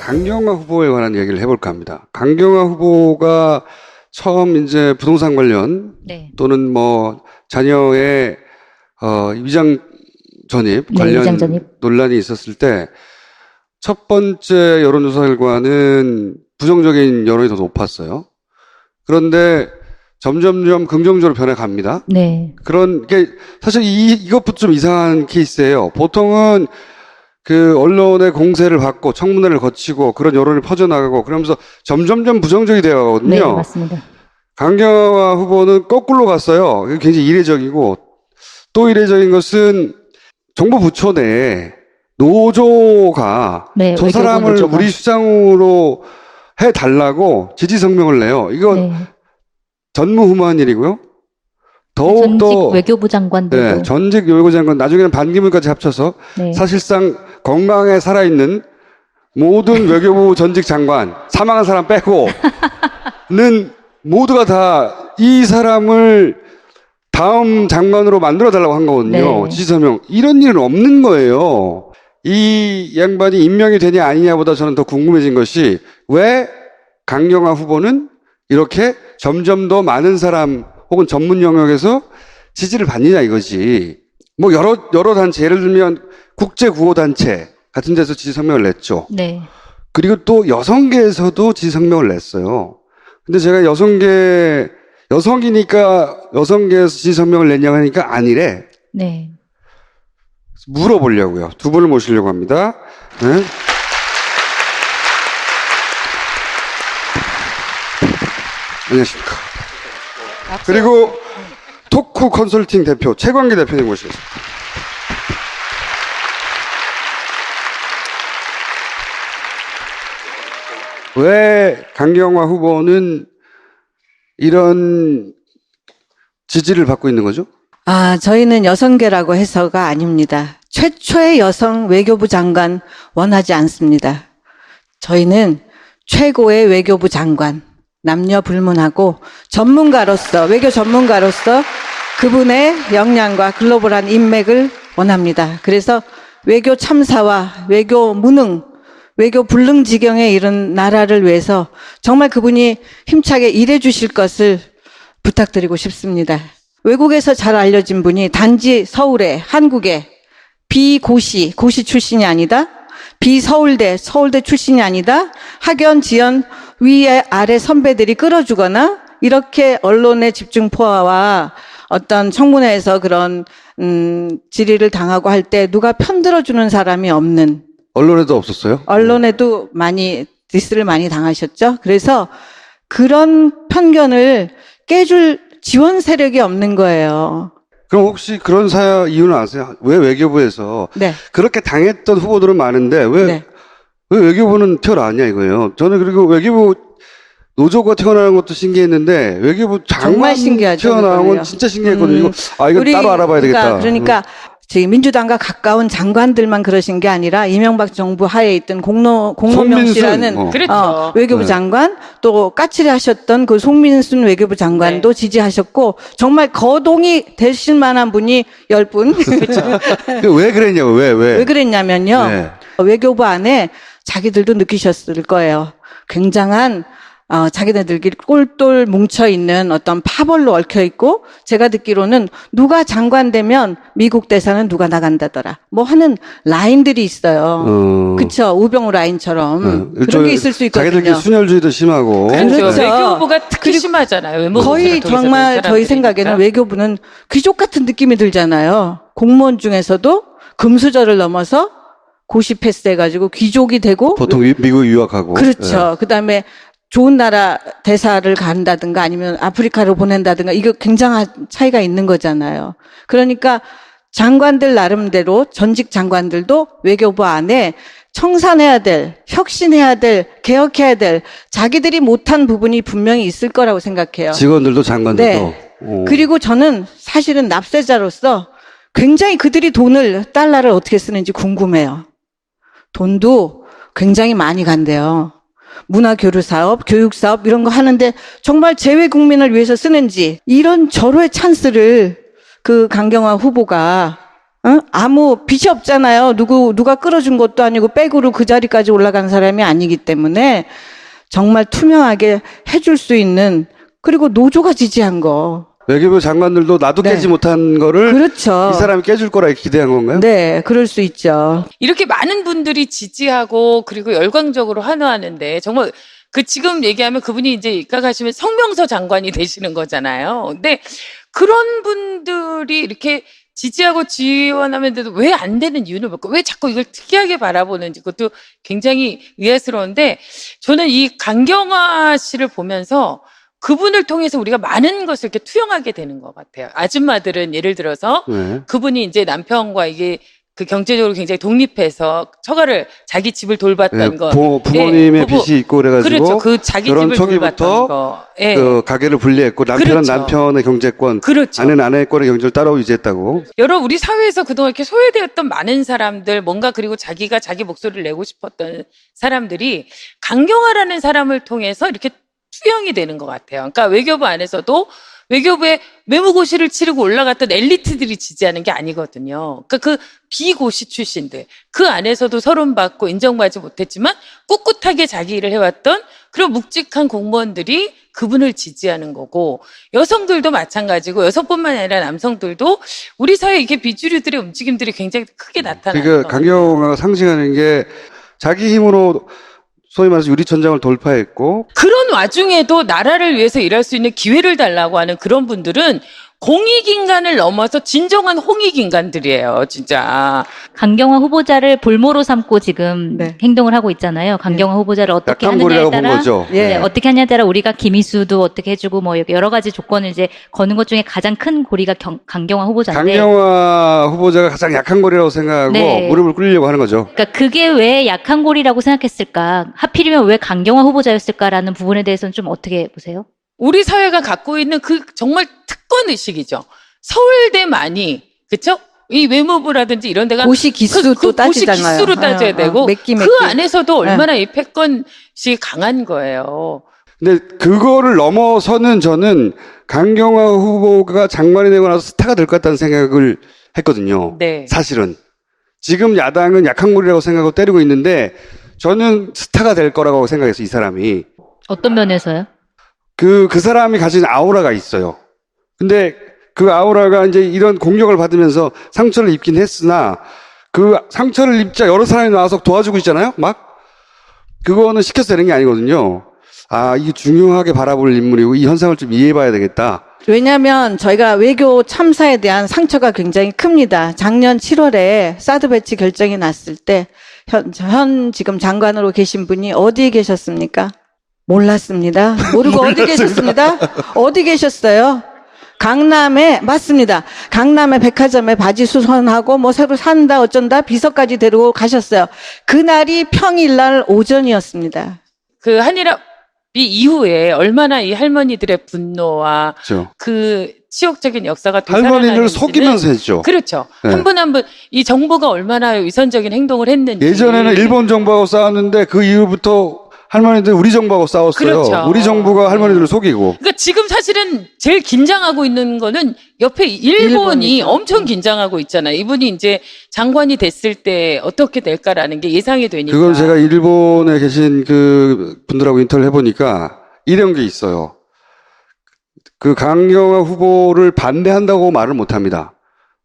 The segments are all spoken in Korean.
강경화 후보에 관한 얘기를 해볼까 합니다. 강경화 후보가 처음 이제 부동산 관련 네. 또는 뭐 자녀의 위장 전입 네, 관련 위장 전입. 논란이 있었을 때 첫 번째 여론조사 결과는 부정적인 여론이 더 높았어요. 그런데 점점점 긍정적으로 변해갑니다. 네. 그런 게 사실 이것부터 좀 이상한 케이스예요. 보통은 그 언론의 공세를 받고 청문회를 거치고 그런 여론이 퍼져나가고 그러면서 점점점 부정적이 되어 가거든요. 네, 맞습니다. 강경화 후보는 거꾸로 갔어요. 그게 굉장히 이례적이고 또 이례적인 것은 정부 부처 내에 노조가 네, 저 외교부 사람을 노조가. 우리 수장으로 해달라고 지지 성명을 내요. 이거 네. 전무후무한 일이고요. 전직 더욱더 외교부 장관들도. 네, 전직 외교부 장관 나중에는 반기문까지 합쳐서 네. 사실상 건강에 살아있는 모든 외교부 전직 장관 사망한 사람 빼고는 모두가 다 이 사람을 다음 장관으로 만들어 달라고 한 거거든요. 네. 지지서명. 이런 일은 없는 거예요. 이 양반이 임명이 되냐 아니냐보다 저는 더 궁금해진 것이 왜 강경화 후보는 이렇게 점점 더 많은 사람 혹은 전문 영역에서 지지를 받느냐 이거지. 뭐 여러 단체, 예를 들면 국제구호단체 같은 데서 지지 성명을 냈죠. 네. 그리고 또 여성계에서도 지지 성명을 냈어요. 근데 제가 여성이니까 여성계에서 지지 성명을 냈냐고 하니까 아니래. 네. 물어보려고요. 두 분을 모시려고 합니다. 네. 안녕하십니까. 그리고 토크 컨설팅 대표 최광기 대표님 모시겠습니다. 왜 강경화 후보는 이런 지지를 받고 있는 거죠? 저희는 여성계라고 해서가 아닙니다. 최초의 여성 외교부 장관 원하지 않습니다. 저희는 최고의 외교부 장관, 남녀 불문하고 전문가로서, 외교 전문가로서 그분의 역량과 글로벌한 인맥을 원합니다. 그래서 외교 참사와 외교 무능, 외교 불능지경에 이른 나라를 위해서 정말 그분이 힘차게 일해 주실 것을 부탁드리고 싶습니다. 외국에서 잘 알려진 분이 단지 서울에, 한국에 비고시 출신이 아니다. 비서울대, 서울대 출신이 아니다. 학연, 지연, 위에 아래 선배들이 끌어주거나 이렇게 언론의 집중포화와 어떤 청문회에서 그런 질의를 당하고 할 때 누가 편들어주는 사람이 없는, 언론에도 없었어요? 언론에도 많이 디스를 많이 당하셨죠. 그래서 그런 편견을 깨줄 지원 세력이 없는 거예요. 그럼 혹시 그런 이유는 아세요? 왜 외교부에서 네. 그렇게 당했던 후보들은 많은데 왜 외교부는 튀어나왔냐 이거예요. 저는 그리고 외교부 노조가 튀어나온 것도 신기했는데 외교부 장관 정말 신기하죠, 튀어나온 건 그거요. 진짜 신기했거든요. 이거 따로 알아봐야 되겠다. 그러니까 저희 민주당과 가까운 장관들만 그러신 게 아니라 이명박 정부 하에 있던 공로명 씨라는 그렇죠. 외교부 네. 장관, 또 까칠해 하셨던 그 송민순 외교부 장관도 지지하셨고 정말 거동이 되실 만한 분이 10분. 그렇죠. 왜 그랬냐고 왜 그랬냐면요. 네. 외교부 안에 자기들도 느끼셨을 거예요. 굉장한 자기네들끼리 똘똘 뭉쳐있는 어떤 파벌로 얽혀있고, 제가 듣기로는 누가 장관 되면 미국 대사는 누가 나간다더라 뭐 하는 라인들이 있어요. 그쵸? 우병우 라인처럼 그런 게 있을 수 있거든요. 자기들끼리 순혈주의도 심하고. 그렇죠. 외교부가 특히 심하잖아요. 외무부 거의 정말 저희 생각에는 외교부는 귀족 같은 느낌이 들잖아요. 공무원 중에서도 금수저를 넘어서 고시 패스해가지고 귀족이 되고, 보통 미국 유학하고. 그렇죠. 그다음에 좋은 나라 대사를 간다든가 아니면 아프리카로 보낸다든가, 이거 굉장한 차이가 있는 거잖아요. 그러니까 장관들 나름대로 전직 장관들도 외교부 안에 청산해야 될, 혁신해야 될, 개혁해야 될 자기들이 못한 부분이 분명히 있을 거라고 생각해요. 직원들도 장관들도. 네. 그리고 저는 사실은 납세자로서 굉장히 그들이 달러를 어떻게 쓰는지 궁금해요. 돈도 굉장히 많이 간대요. 문화교류 사업, 교육 사업 이런 거 하는데 정말 재외 국민을 위해서 쓰는지, 이런 절호의 찬스를 그 강경화 후보가 아무 빚이 없잖아요. 누가 끌어준 것도 아니고 백으로 그 자리까지 올라간 사람이 아니기 때문에 정말 투명하게 해줄 수 있는, 그리고 노조가 지지한 거. 외교부 장관들도 나도 네. 깨지 못한 거를 그렇죠. 이 사람이 깨줄 거라 기대한 건가요? 네, 그럴 수 있죠. 이렇게 많은 분들이 지지하고 그리고 열광적으로 환호하는데 정말 그 지금 얘기하면 그분이 이제 입각하시면 성명서 장관이 되시는 거잖아요. 근데 그런 분들이 이렇게 지지하고 지원하면서도 왜 안 되는 이유는 뭘까? 왜 자꾸 이걸 특이하게 바라보는지 그것도 굉장히 의아스러운데 저는 이 강경화 씨를 보면서 그분을 통해서 우리가 많은 것을 이렇게 투영하게 되는 것 같아요. 아줌마들은 예를 들어서 네. 그분이 이제 남편과 이게 그 경제적으로 굉장히 독립해서 처가를 자기 집을 돌봤던 네, 거. 부모님의 예, 빚이 있고 그래가지고 그렇죠. 그 자기 결혼 집을 초기부터 돌봤던 거. 예. 그 가게를 분리했고 남편은 그렇죠. 남편의 경제권, 그렇죠. 아내는 아내의 권의 경제를 따로 유지했다고. 여러 우리 사회에서 그동안 이렇게 소외되었던 많은 사람들, 뭔가 그리고 자기가 자기 목소리를 내고 싶었던 사람들이 강경화라는 사람을 통해서 이렇게 투영이 되는 것 같아요. 그러니까 외교부 안에서도 외교부에 외무고시를 치르고 올라갔던 엘리트들이 지지하는 게 아니거든요. 그러니까 그 비고시 출신들, 그 안에서도 서론받고 인정받지 못했지만 꿋꿋하게 자기 일을 해왔던 그런 묵직한 공무원들이 그분을 지지하는 거고, 여성들도 마찬가지고, 여성뿐만 아니라 남성들도 우리 사회에 이게 비주류들의 움직임들이 굉장히 크게 나타나는 그러니까 거예요. 강경화가 상징하는 게 자기 힘으로 소위 말해서 유리천장을 돌파했고, 그런 와중에도 나라를 위해서 일할 수 있는 기회를 달라고 하는 그런 분들은 공익인간을 넘어서 진정한 홍익인간들이에요, 진짜. 강경화 후보자를 볼모로 삼고 지금 네. 행동을 하고 있잖아요. 강경화 후보자를 어떻게 약한 하느냐에 고리라고 본 따라 거죠. 예. 네, 어떻게 하냐에 따라 우리가 김희수도 어떻게 해주고 뭐 여러 가지 조건을 이제 거는 것 중에 가장 큰 고리가 강경화 후보자인데, 강경화 후보자가 가장 약한 고리라고 생각하고 네. 무릎을 꿇으려고 하는 거죠. 그러니까 그게 왜 약한 고리라고 생각했을까? 하필이면 왜 강경화 후보자였을까라는 부분에 대해서는 좀 어떻게 보세요? 우리 사회가 갖고 있는 그 정말 특권 의식이죠. 서울대만이, 그쵸? 이 외무부라든지 이런 데가 고시 기수도 고시 따지잖아요. 기수로 따져야 되고 맺기. 그 안에서도 얼마나 이 패권이 강한 거예요. 근데 그거를 넘어서는 저는 강경화 후보가 장관이 되고 나서 스타가 될 것 같다는 생각을 했거든요. 네. 사실은. 지금 야당은 약한 고리라고 생각하고 때리고 있는데 저는 스타가 될 거라고 생각했어요, 이 사람이. 어떤 면에서요? 그 사람이 가진 아우라가 있어요. 근데 그 아우라가 이제 이런 공격을 받으면서 상처를 입긴 했으나 그 상처를 입자 여러 사람이 나와서 도와주고 있잖아요? 막? 그거는 시켜서 되는 게 아니거든요. 아, 이게 중요하게 바라볼 인물이고 이 현상을 좀 이해해 봐야 되겠다. 왜냐하면 저희가 외교 참사에 대한 상처가 굉장히 큽니다. 작년 7월에 사드 배치 결정이 났을 때 현 지금 장관으로 계신 분이 어디에 계셨습니까? 몰랐습니다. 모르고 어디 계셨습니다? 어디 계셨어요? 강남에, 맞습니다. 강남에 백화점에 바지 수선하고 뭐 새로 산다 어쩐다 비서까지 데리고 가셨어요. 그날이 평일날 오전이었습니다. 그 한일합의 이후에 얼마나 이 할머니들의 분노와 그렇죠. 그 치욕적인 역사가 할머니를 되살아나는지는- 속이면서 했죠. 그렇죠. 네. 한 분 한 분 이 정부가 얼마나 위선적인 행동을 했는지. 예전에는 일본 정부하고 싸웠는데 그 이후부터 할머니들 우리 정부하고 싸웠어요. 그렇죠. 우리 정부가 할머니들을 속이고. 그러니까 지금 사실은 제일 긴장하고 있는 거는 옆에 일본이 일본이죠. 엄청 긴장하고 있잖아요. 이분이 이제 장관이 됐을 때 어떻게 될까라는 게 예상이 되니까. 그건 제가 일본에 계신 그 분들하고 인터뷰를 해보니까 이런 게 있어요. 그 강경화 후보를 반대한다고 말을 못합니다.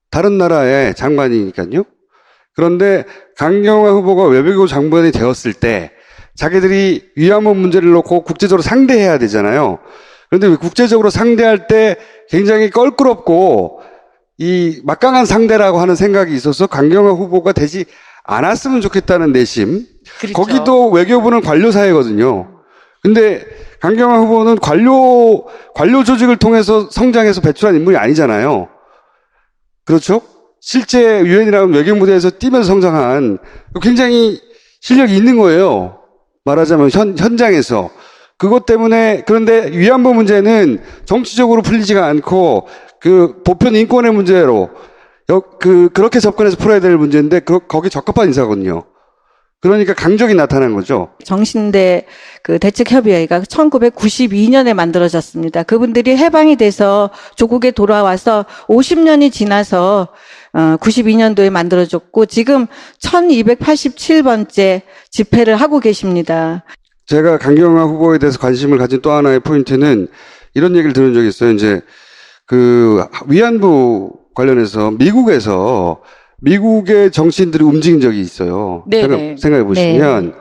다른 나라의 장관이니까요. 그런데 강경화 후보가 외교부 장관이 되었을 때 자기들이 위안부 문제를 놓고 국제적으로 상대해야 되잖아요. 그런데 국제적으로 상대할 때 굉장히 껄끄럽고 이 막강한 상대라고 하는 생각이 있어서 강경화 후보가 되지 않았으면 좋겠다는 내심. 그렇죠. 거기도 외교부는 관료사회거든요. 근데 강경화 후보는 관료 조직을 통해서 성장해서 배출한 인물이 아니잖아요. 그렇죠? 실제 유엔이라는 외교 무대에서 뛰면서 성장한 굉장히 실력이 있는 거예요. 말하자면 현장에서. 그것 때문에, 그런데 위안부 문제는 정치적으로 풀리지가 않고 그 보편 인권의 문제로 그렇게 접근해서 풀어야 될 문제인데 거기 적합한 인사거든요. 그러니까 강적이 나타난 거죠. 정신대 그 대책협의회가 1992년에 만들어졌습니다. 그분들이 해방이 돼서 조국에 돌아와서 50년이 지나서 92년도에 만들어졌고 지금 1287번째 집회를 하고 계십니다. 제가 강경화 후보에 대해서 관심을 가진 또 하나의 포인트는 이런 얘기를 들은 적이 있어요. 이제 그 위안부 관련해서 미국의 정치인들이 움직인 적이 있어요. 네네. 생각해 보시면.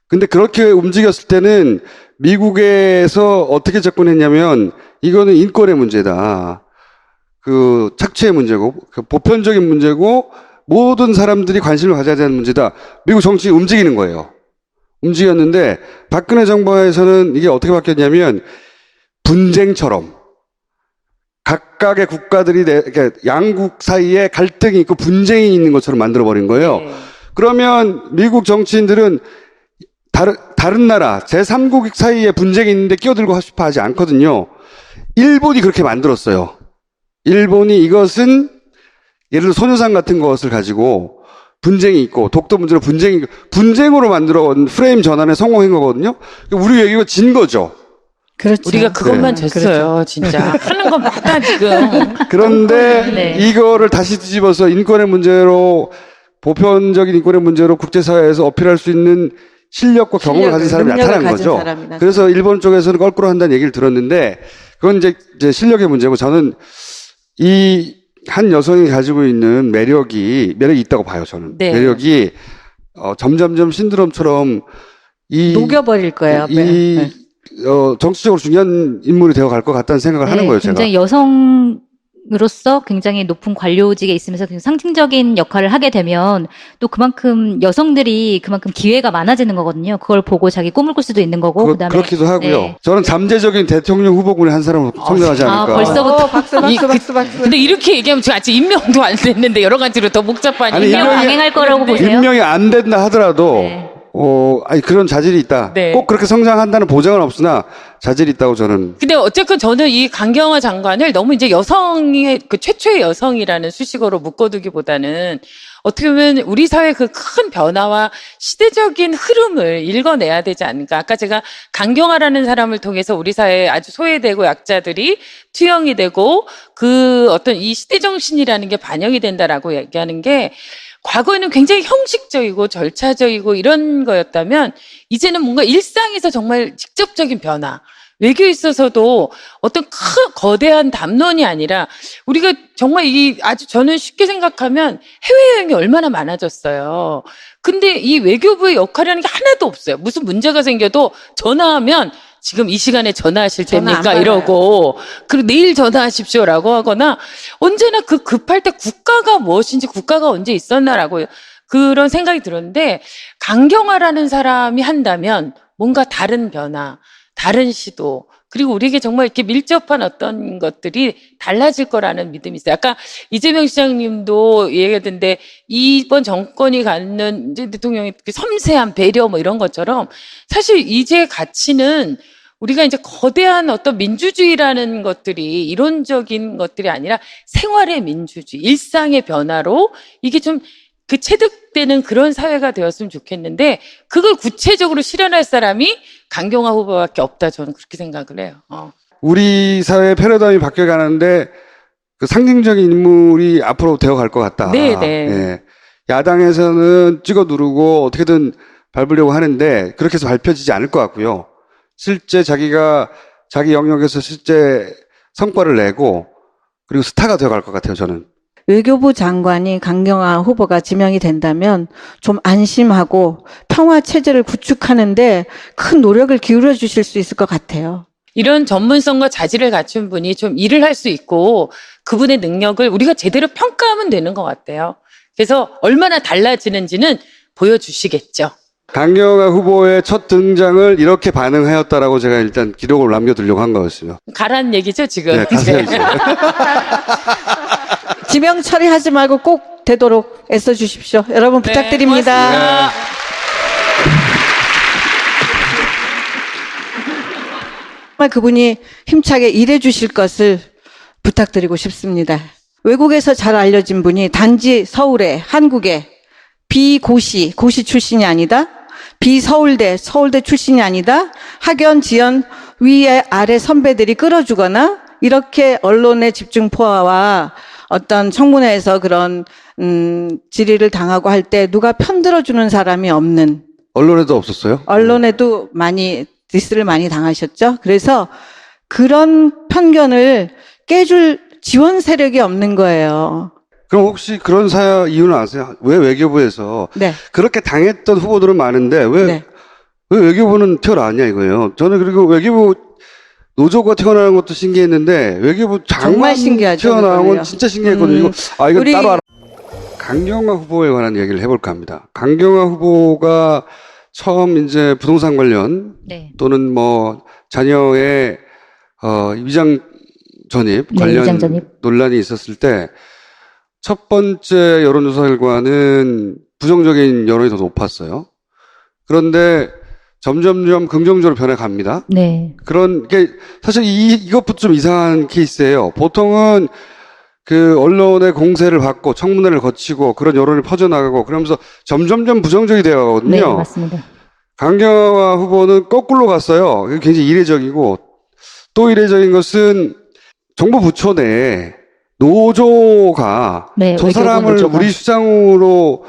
근데 그렇게 움직였을 때는 미국에서 어떻게 접근했냐면 이거는 인권의 문제다. 그 착취의 문제고, 그 보편적인 문제고 모든 사람들이 관심을 가져야 되는 문제다. 미국 정치인이 움직이는 거예요. 움직였는데 박근혜 정부에서는 이게 어떻게 바뀌었냐면 분쟁처럼 각각의 국가들이 그러니까 양국 사이에 갈등이 있고 분쟁이 있는 것처럼 만들어버린 거예요. 네. 그러면 미국 정치인들은 다른 나라 제3국 사이에 분쟁이 있는데 끼어들고 싶어 하지 않거든요. 일본이 그렇게 만들었어요. 일본이 이것은 예를 들어 소녀상 같은 것을 가지고 분쟁이 있고 독도 문제로 분쟁으로 만들어 온 프레임 전환에 성공한 거거든요. 우리 외교가 진 거죠. 그렇죠. 우리가 그것만 네. 졌어요, 진짜. 하는 건 맞다, 지금. 그런데 네. 이거를 다시 뒤집어서 인권의 문제로 보편적인 인권의 문제로 국제사회에서 어필할 수 있는 실력과 경험을 가진 사람이 나타난 거죠. 그래서 일본 쪽에서는 거꾸로 한다는 얘기를 들었는데 그건 이제 실력의 문제고 저는 이 한 여성이 가지고 있는 매력이 있다고 봐요, 저는. 네. 매력이 점점점 신드롬처럼 녹여버릴 거예요. 네. 정치적으로 중요한 인물이 되어 갈 것 같다는 생각을 하는 거예요, 제가. 굉장히 여성으로서 굉장히 높은 관료직에 있으면서 굉장히 상징적인 역할을 하게 되면 또 그만큼 여성들이 그만큼 기회가 많아지는 거거든요. 그걸 보고 자기 꿈을 꿀 수도 있는 거고 그다음에 그렇기도 하고요. 네. 저는 잠재적인 대통령 후보군의 한 사람으로 성장하지 않을까. 벌써부터 박수. 근데 이렇게 얘기하면 지금 아직 임명도 안 됐는데 여러 가지로 더 복잡하니. 아니, 임명 임명이- 강행할 거라고 보세요? 임명이 안 된다 하더라도 네. 그런 자질이 있다. 네. 꼭 그렇게 성장한다는 보장은 없으나 자질이 있다고 저는. 근데 어쨌든 저는 이 강경화 장관을 너무 이제 여성의 그 최초의 여성이라는 수식어로 묶어두기보다는 어떻게 보면 우리 사회의 그 큰 변화와 시대적인 흐름을 읽어내야 되지 않을까. 아까 제가 강경화라는 사람을 통해서 우리 사회에 아주 소외되고 약자들이 투영이 되고 그 어떤 이 시대 정신이라는 게 반영이 된다라고 얘기하는 게 과거에는 굉장히 형식적이고 절차적이고 이런 거였다면 이제는 뭔가 일상에서 정말 직접적인 변화, 외교에 있어서도 어떤 거대한 담론이 아니라 우리가 정말 아주 저는 쉽게 생각하면 해외여행이 얼마나 많아졌어요. 근데 이 외교부의 역할이라는 게 하나도 없어요. 무슨 문제가 생겨도 전화하면 지금 이 시간에 전화하실 전화 안 때입니까? 받아요. 이러고 그리고 내일 전화하십시오라고 하거나 언제나 그 급할 때 국가가 무엇인지 국가가 언제 있었나라고 그런 생각이 들었는데 강경화라는 사람이 한다면 뭔가 다른 변화, 다른 시도 그리고 우리에게 정말 이렇게 밀접한 어떤 것들이 달라질 거라는 믿음이 있어요. 아까 이재명 시장님도 얘기했는데 이번 정권이 갖는 이제 대통령의 그 섬세한 배려 뭐 이런 것처럼 사실 이제 가치는 우리가 이제 거대한 어떤 민주주의라는 것들이 이론적인 것들이 아니라 생활의 민주주의, 일상의 변화로 이게 좀 그 체득되는 그런 사회가 되었으면 좋겠는데 그걸 구체적으로 실현할 사람이 강경화 후보밖에 없다 저는 그렇게 생각을 해요. 우리 사회 패러다임이 바뀌어가는데 그 상징적인 인물이 앞으로 되어갈 것 같다. 네네. 예. 야당에서는 찍어 누르고 어떻게든 밟으려고 하는데 그렇게 해서 밟혀지지 않을 것 같고요. 실제 자기가 자기 영역에서 실제 성과를 내고 그리고 스타가 되어갈 것 같아요, 저는. 외교부 장관이 강경화 후보가 지명이 된다면 좀 안심하고 평화 체제를 구축하는데 큰 노력을 기울여 주실 수 있을 것 같아요. 이런 전문성과 자질을 갖춘 분이 좀 일을 할 수 있고 그분의 능력을 우리가 제대로 평가하면 되는 것 같아요. 그래서 얼마나 달라지는지는 보여주시겠죠. 강경화 후보의 첫 등장을 이렇게 반응하였다라고 제가 일단 기록을 남겨두려고 한 거였어요. 가라는 얘기죠, 지금. 네, 가세요. 지명 처리하지 말고 꼭 되도록 애써 주십시오. 여러분 네, 부탁드립니다. 고맙습니다. 정말 그분이 힘차게 일해 주실 것을 부탁드리고 싶습니다. 외국에서 잘 알려진 분이 단지 서울에, 한국에 비고시 출신이 아니다. 비서울대, 서울대 출신이 아니다. 학연, 지연, 위에 아래 선배들이 끌어주거나 이렇게 언론의 집중포화와 어떤 청문회에서 그런 질의를 당하고 할 때 누가 편들어주는 사람이 없는, 언론에도 없었어요? 언론에도 많이 디스를 많이 당하셨죠. 그래서 그런 편견을 깨줄 지원 세력이 없는 거예요. 그럼 혹시 그런 이유는 아세요? 왜 외교부에서 네. 그렇게 당했던 후보들은 많은데 왜 네. 외교부는 튀어나왔냐 이거예요. 저는 그리고 외교부 노조가 튀어나온 것도 신기했는데 외교부 장관 정말 신기하죠, 튀어나온 건 그거요. 진짜 신기했거든요. 이거 우리- 따로 알아. 강경화 후보에 관한 얘기를 해볼까 합니다. 강경화 후보가 처음 이제 부동산 관련 네. 또는 뭐 자녀의 위장 전입 네, 관련 위장 전입. 논란이 있었을 때 첫 번째 여론조사 결과는 부정적인 여론이 더 높았어요. 그런데 점점점 긍정적으로 변해갑니다. 네. 그런 게 사실 이것부터 좀 이상한 케이스예요. 보통은 그 언론의 공세를 받고 청문회를 거치고 그런 여론이 퍼져나가고 그러면서 점점점 부정적이 네, 되어가거든요. 맞습니다. 강경화 후보는 거꾸로 갔어요. 이게 굉장히 이례적이고 또 이례적인 것은 정부 부처 내에 노조가 네, 저 외교부 사람을 노조가. 우리 수장으로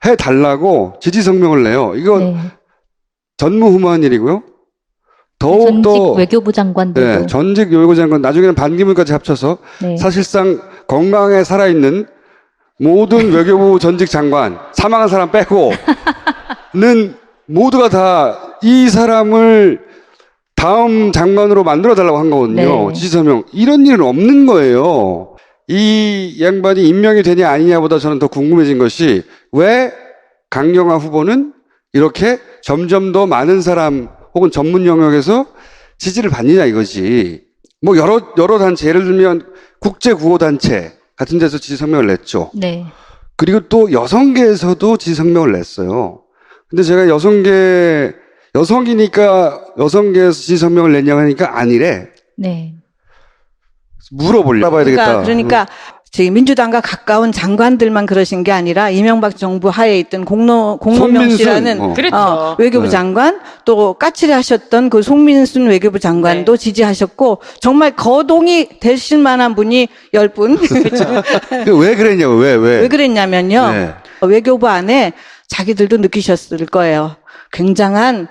해달라고 지지 성명을 내요. 이거 네. 전무후무한 일이고요. 전직 더욱더 외교부 장관들도. 네, 전직 외교부 장관 나중에는 반기문까지 합쳐서 네. 사실상 건강에 살아있는 모든 외교부 전직 장관 사망한 사람 빼고는 모두가 다 이 사람을 다음 장관으로 만들어 달라고 한 거거든요. 네. 지지서명. 이런 일은 없는 거예요. 이 양반이 임명이 되냐 아니냐보다 저는 더 궁금해진 것이 왜 강경화 후보는 이렇게 점점 더 많은 사람 혹은 전문 영역에서 지지를 받느냐 이거지. 뭐 여러 단체, 예를 들면 국제구호단체 같은 데서 지지 성명을 냈죠. 네. 그리고 또 여성계에서도 지지 성명을 냈어요. 근데 제가 여성이니까 여성계에서 지지 성명을 냈냐고 하니까 아니래. 네. 물어봐야 되겠다. 그러니까 저희 민주당과 가까운 장관들만 그러신 게 아니라 이명박 정부 하에 있던 공노명 씨라는 그렇죠. 외교부 네. 장관, 또 까칠해 하셨던 그 송민순 외교부 장관도 지지하셨고 정말 거동이 되실 만한 분이 10분. 왜 그랬냐고, 왜 그랬냐면요. 네. 외교부 안에 자기들도 느끼셨을 거예요. 굉장한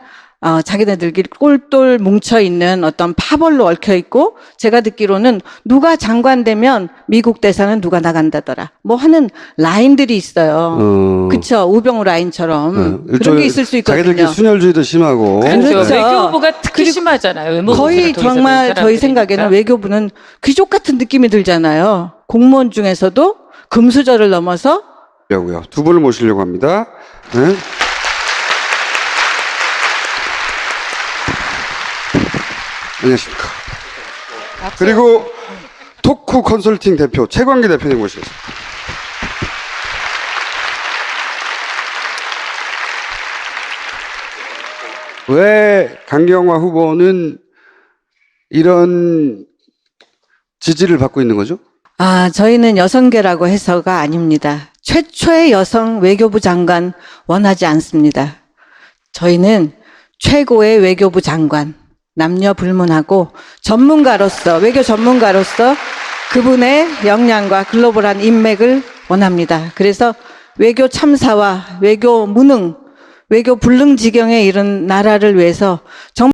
자기네들끼리 똘똘 뭉쳐있는 어떤 파벌로 얽혀있고, 제가 듣기로는 누가 장관 되면 미국 대사는 누가 나간다더라 뭐 하는 라인들이 있어요. 그쵸? 우병우 라인처럼 그런 게 있을 수 있거든요. 자기들끼리 순혈주의도 심하고. 그렇죠. 그렇죠. 외교부가 특히 심하잖아요. 외무부 거의 정말 저희 생각에는 외교부는 귀족 같은 느낌이 들잖아요. 공무원 중에서도 금수저를 넘어서. 고요. 두 분을 모시려고 합니다. 네. 안녕하십니까. 그리고 토크 컨설팅 대표 최광기 대표님 모시겠습니다. 왜 강경화 후보는 이런 지지를 받고 있는 거죠? 저희는 여성계라고 해서가 아닙니다. 최초의 여성 외교부 장관 원하지 않습니다. 저희는 최고의 외교부 장관, 남녀 불문하고 전문가로서, 외교 전문가로서 그분의 역량과 글로벌한 인맥을 원합니다. 그래서 외교 참사와 외교 무능, 외교 불능지경에 이른 나라를 위해서 정말